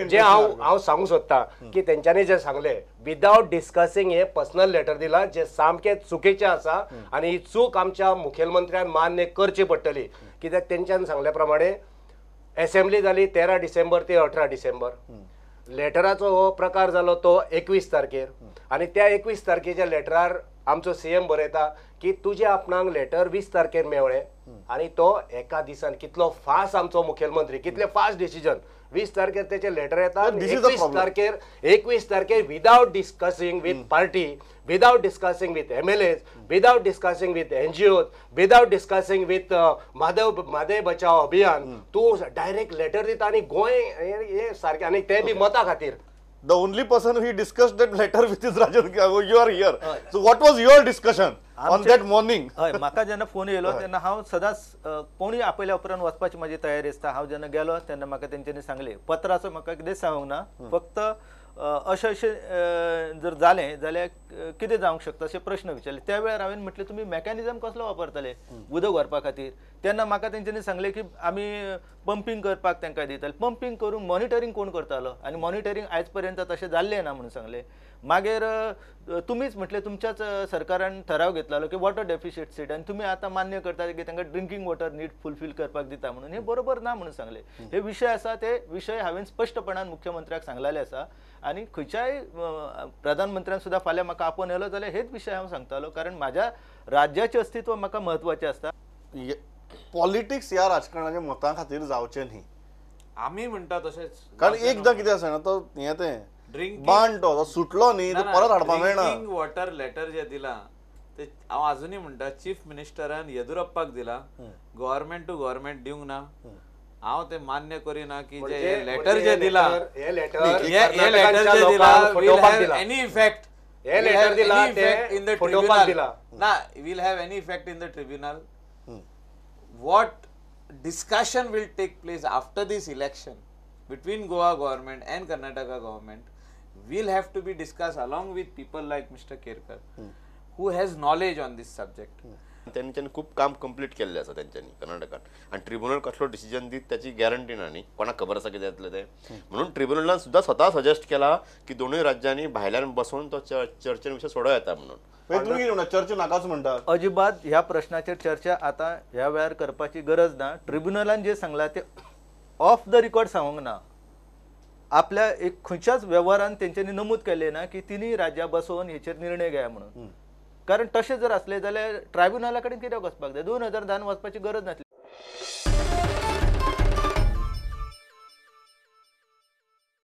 जे हांव सांगू सोदता की तेंच्यांनी जे सांगले विदाउट डिस्कसिंग हे पर्सनल लेटर दिला जे सामके चुकीचे आसा आणि ही चूक आमच्या मुखेलमंत्र्यान मान्य करची पडटली कित्याक तेंच्यान सांगल्या प्रमाणे असेंब्ली जाली 13 डिसेंबर ते 18 डिसेंबर लेटराचो हो प्रकार जालो तो 21 तारखेर आणि त्या 21 तारखेच्या लेटरार आमचो सीएम बरयता की तुझे आपणाक लेटर 20 तारखेर मेवळे आणि तो एका दिसान कितलो फास्ट आमचो मुखेलमंत्री कितले फास्ट डिसिजन 20 तारखेर त्याचे लेटर येता 21 तारखेर without discussing with party without discussing with MLAs without discussing with NGOs without discussing with Mhadei बचाव अभियान तू डायरेक्ट लेटर दिता आणि गोंय हे सारखे आणि ते बी मता खातीर. The only person who discussed that letter with is Rajan Gago. You are here. So what was your discussion on that morning? म्हाका जेन्ना फोन येयलो तेन्ना हांव सदांच कोणी आपयल्या उपरांत वचपाची म्हजी तयारी आसता. हांव जेन्ना गेलो तेन्ना म्हाका तेंच्यांनी सांगलें पत्राचो म्हाका कितें सांगूंक ना फक्त अशें जर जालें जाल्यार कितें जावंक शकता अशे प्रश्न विचारले. त्या वेळार हांवें म्हटलें तुमी मेकॅनिझम कसलो वापरतले उदक व्हरपा खातीर. तेन्ना म्हाका तेंच्यांनी सांगलें की आमी पंपींग करपाक तांकां दिताले. पंपींग करून मॉनिटरींग कोण करतालो आनी मॉनिटरींग आयज पर्यंत तशें जाल्लें ना म्हणून सांगलें. मागीर तुमीच म्हटलें तुमच्याच सरकारान ठराव घेतलो की वॉटर डेफिशिट सीट आनी तुमी आतां मान्य करता की तांकां ड्रिंकींग वॉटर नीड फुलफील करपाक दिता म्हणून हे बरोबर ना म्हणून सांगलें. हे विशय आसा ते विशय हांवें स्पश्टपणान मुख्यमंत्र्याक सांगलेले आसा आनी खंयच्याय प्रधानमंत्र्यान सुद्दां फाल्यां म्हाका आपोवन येलो जाल्यार हेच विशय हांव सांगतालो कारण म्हाज्या राज्याचें अस्तित्व म्हाका म्हत्वाचें आसता. पॉलिटिक्स ह्या राजकारणाच्या मतां खातीर जावचें न्ही आम्ही म्हणटा तशेंच कारण एकदां कितें आसा ना तो हें तें बाण तो सुटलो न्ही तो परत हाडपाक मेळना. ड्रिंकिंग वॉटर लेटर जे दिला ते हांव अजूनय म्हणटा चीफ मिनिस्टरान येदुरप्पाक दिला गव्हर्नमेंट टू गव्हर्नमेंट दिवंक ना. हांव ते मान्य करिना की जे लेटर जे दिला हे लेटर जे दिला will have any effect हे लेटर दिला ते in the फोटोपाक दिला ना will have any effect in the tribunal. What discussion will take place after this election between Goa government and Karnataka government will have to be discussed along with people like Mr. Kerkar who has knowledge on this subject. त्यांच्यानी खूप काम complete केल्लें आसा त्यांच्यानी कर्नाटकात आणि tribunal कसलो decision दीत त्याची guarantee ना न्ही कोणाक खबर आसा कितें जातलें तें म्हणून ट्रिब्युनलान सुद्दां स्वता सजेस्ट केला की दोनूय राज्यांनी भायल्यान बसोवन तो चर्चे विशय सोडो येता म्हणून. तुमी कितें म्हणटा चर्चा नाकाच म्हणटा. अजिबात ह्या प्रश्नाचेर चर्चा आता ह्या वेळार करपाची गरज ना. ट्रिब्युनलान जे सांगला ते ऑफ द रिकॉर्ड सांगूंक ना. आपल्या एक खंयच्याच व्यवहारान तेंच्यांनी नमूद केले ना की तिनूय राज्यां बसोवन हेचेर निर्णय घेया म्हणून. कारण तशें जर असलें जाल्यार ट्रायब्युनला कडेन कित्याक वचपाक जाय 2010 वचपाची गरज नासली.